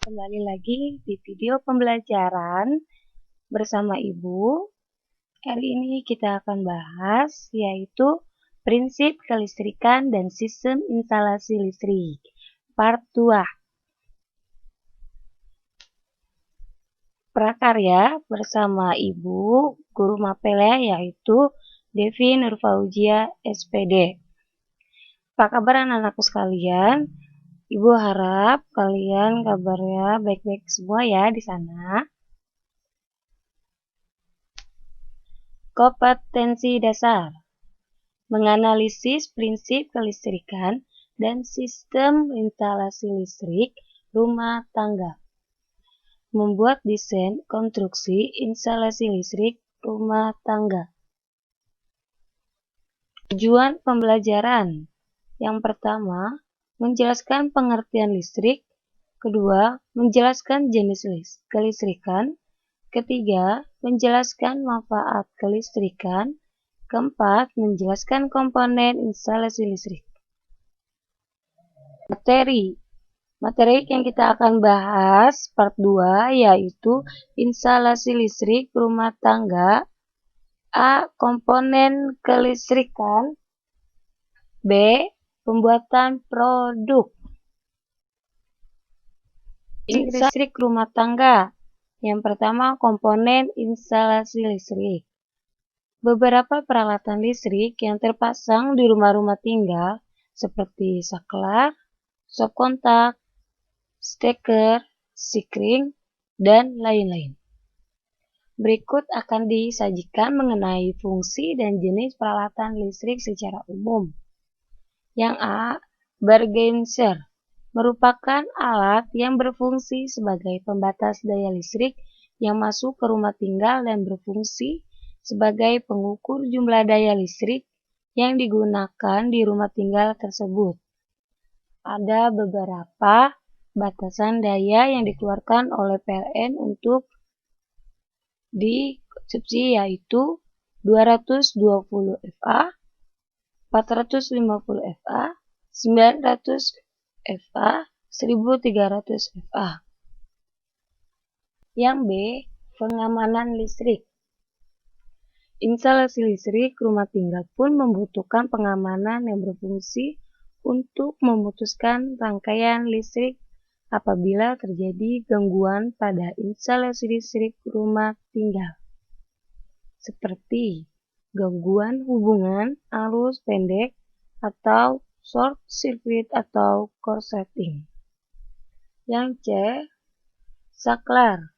Kembali lagi di video pembelajaran bersama Ibu. Hari ini kita akan bahas yaitu prinsip kelistrikan dan sistem instalasi listrik. Part 2. Prakarya bersama Ibu Guru Mapela yaitu Devi Nurfauzia SPD. Apa kabar anak-anakku sekalian? Ibu harap kalian kabarnya baik-baik semua ya di sana. Kompetensi dasar. Menganalisis prinsip kelistrikan dan sistem instalasi listrik rumah tangga. Membuat desain konstruksi instalasi listrik rumah tangga. Tujuan pembelajaran. Yang pertama, menjelaskan pengertian listrik. Kedua, menjelaskan jenis kelistrikan. Ketiga, menjelaskan manfaat kelistrikan. Keempat, menjelaskan komponen instalasi listrik. Materi yang kita akan bahas part 2 yaitu instalasi listrik rumah tangga. A. Komponen kelistrikan. B. Pembuatan produk listrik rumah tangga. Yang pertama, komponen instalasi listrik. Beberapa peralatan listrik yang terpasang di rumah-rumah tinggal seperti saklar, stop kontak, steker, sikring, dan lain-lain. Berikut akan disajikan mengenai fungsi dan jenis peralatan listrik secara umum. Yang A. Bergenser merupakan alat yang berfungsi sebagai pembatas daya listrik yang masuk ke rumah tinggal dan berfungsi sebagai pengukur jumlah daya listrik yang digunakan di rumah tinggal tersebut. Ada beberapa batasan daya yang dikeluarkan oleh PLN untuk dikonsumsi yaitu 220 VA, 450 VA, 900 VA, 1300 VA. Yang B. Pengamanan listrik. Instalasi listrik rumah tinggal pun membutuhkan pengamanan yang berfungsi untuk memutuskan rangkaian listrik apabila terjadi gangguan pada instalasi listrik rumah tinggal, seperti gangguan hubungan arus pendek atau short circuit atau korsleting. Yang C. Saklar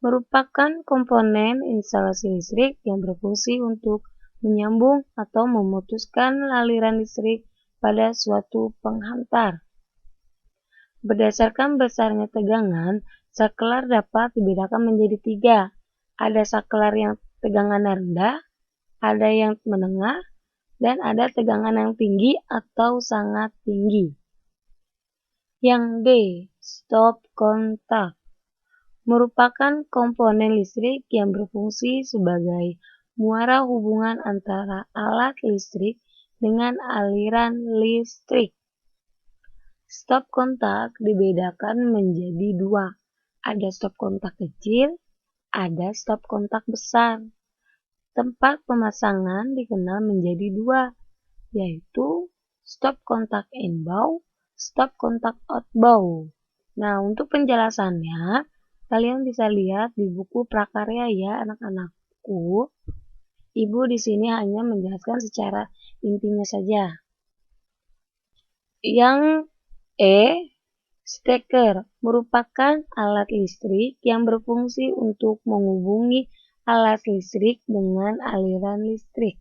merupakan komponen instalasi listrik yang berfungsi untuk menyambung atau memutuskan aliran listrik pada suatu penghantar. Berdasarkan besarnya tegangan, saklar dapat dibedakan menjadi 3. Ada saklar yang tegangan rendah, ada yang menengah, dan ada tegangan yang tinggi atau sangat tinggi. Yang D. Stop kontak merupakan komponen listrik yang berfungsi sebagai muara hubungan antara alat listrik dengan aliran listrik. Stop kontak dibedakan menjadi 2. Ada stop kontak kecil, ada stop kontak besar. Tempat pemasangan dikenal menjadi 2, yaitu stop kontak inbound, stop kontak outbound. Nah, untuk penjelasannya, kalian bisa lihat di buku prakarya ya anak-anakku. Ibu di sini hanya menjelaskan secara intinya saja. Yang E. Steker merupakan alat listrik yang berfungsi untuk menghubungi alat listrik dengan aliran listrik.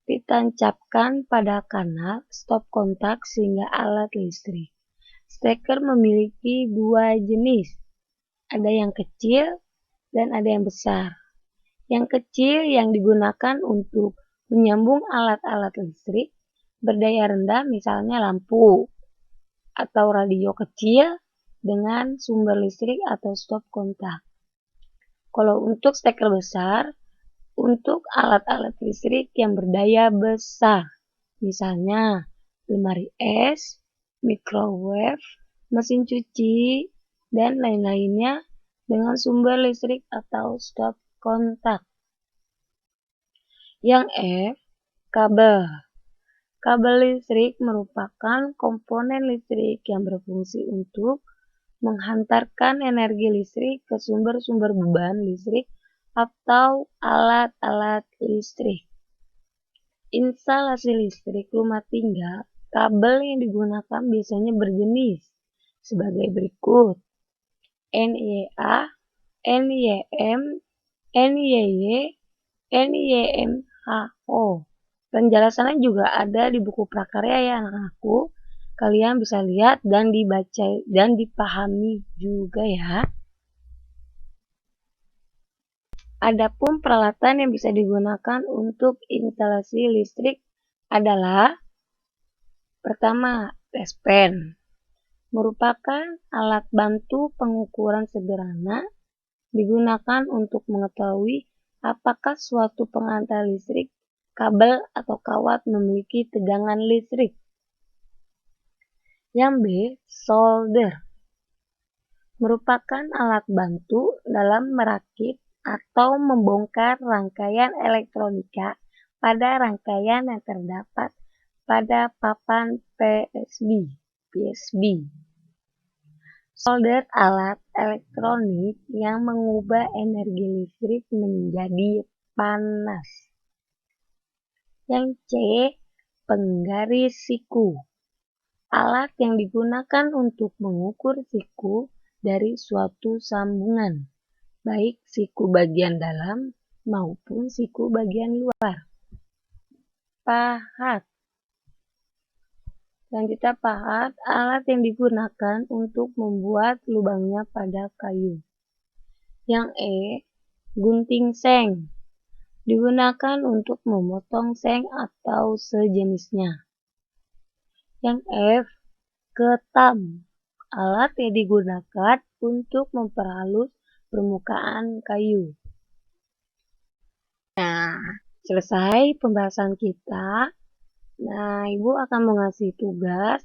Ditancapkan pada kanal stop kontak sehingga alat listrik. Steker memiliki 2 jenis. Ada yang kecil dan ada yang besar. Yang kecil yang digunakan untuk menyambung alat-alat listrik berdaya rendah, misalnya lampu atau radio kecil dengan sumber listrik atau stop kontak. Kalau untuk steker besar, untuk alat-alat listrik yang berdaya besar, misalnya lemari es, microwave, mesin cuci, dan lain-lainnya dengan sumber listrik atau stop kontak. Yang F, kabel. Kabel listrik merupakan komponen listrik yang berfungsi untuk menghantarkan energi listrik ke sumber-sumber beban listrik atau alat-alat listrik. Instalasi listrik rumah tangga, kabel yang digunakan biasanya berjenis sebagai berikut: NIA, NIM, NIY, NIMHO. Penjelasannya juga ada di buku prakarya ya anak-anakku. Kalian bisa lihat dan dibaca dan dipahami juga ya. Adapun peralatan yang bisa digunakan untuk instalasi listrik adalah: pertama, tespen. Merupakan alat bantu pengukuran sederhana digunakan untuk mengetahui apakah suatu pengantar listrik, kabel atau kawat memiliki tegangan listrik. Yang B, solder. Merupakan alat bantu dalam merakit atau membongkar rangkaian elektronika pada rangkaian yang terdapat pada papan PSB. Solder alat elektronik yang mengubah energi listrik menjadi panas. Yang C, penggaris siku. Alat yang digunakan untuk mengukur siku dari suatu sambungan, baik siku bagian dalam maupun siku bagian luar. Pahat. Selanjutnya pahat, alat yang digunakan untuk membuat lubangnya pada kayu. Yang E, gunting seng. Digunakan untuk memotong seng atau sejenisnya. Yang F, ketam. Alat yang digunakan untuk memperhalus permukaan kayu. Nah, selesai pembahasan kita. Nah, Ibu akan mengasih tugas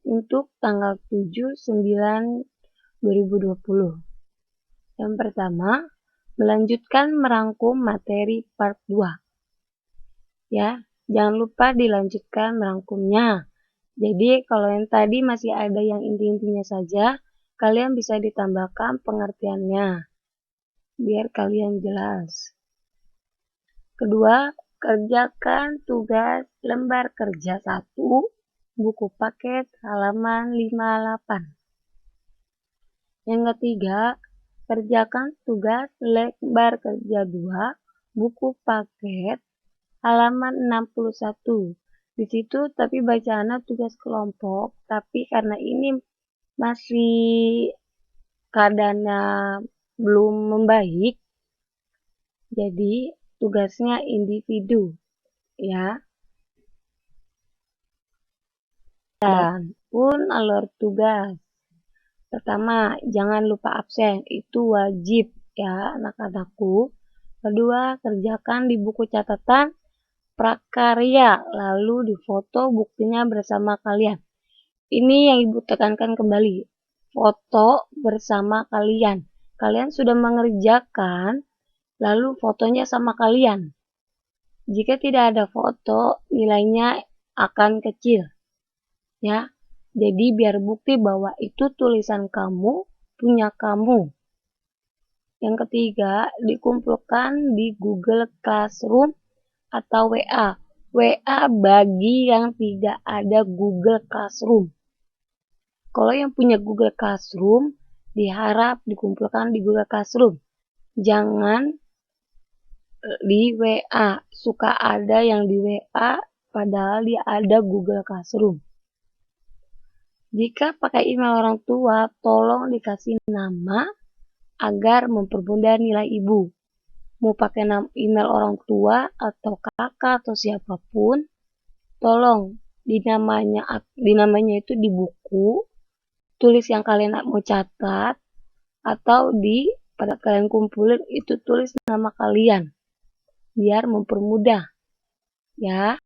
untuk tanggal 7/9/2020. Yang pertama, melanjutkan merangkum materi part 2. Ya, jangan lupa dilanjutkan merangkumnya. Jadi, kalau yang tadi masih ada yang inti-intinya saja, kalian bisa ditambahkan pengertiannya, biar kalian jelas. Kedua, kerjakan tugas lembar kerja 1, buku paket halaman 58. Yang ketiga, kerjakan tugas lembar kerja 2, buku paket halaman 61. Di situ tapi bacaannya tugas kelompok, tapi karena ini masih keadaannya belum membaik, jadi tugasnya individu ya. Dan pun alur tugas. Pertama, jangan lupa absen, itu wajib ya anak-anakku. Kedua, kerjakan di buku catatan prakarya, lalu difoto buktinya bersama kalian. Ini yang Ibu tekankan kembali, foto bersama kalian. Kalian sudah mengerjakan, lalu fotonya sama kalian. Jika tidak ada foto, nilainya akan kecil. Ya, jadi biar bukti bahwa itu tulisan kamu, punya kamu. Yang ketiga, dikumpulkan di Google Classroom atau WA. WA bagi yang tidak ada Google Classroom. Kalau yang punya Google Classroom, diharap dikumpulkan di Google Classroom. Jangan di WA. Suka ada yang di WA, padahal dia ada Google Classroom. Jika pakai email orang tua, tolong dikasih nama agar mempermudah nilai Ibu. Mau pakai email orang tua atau kakak atau siapapun, tolong dinamanya itu di buku, tulis yang kalian mau catat, atau pada kalian kumpulin itu tulis nama kalian, biar mempermudah ya.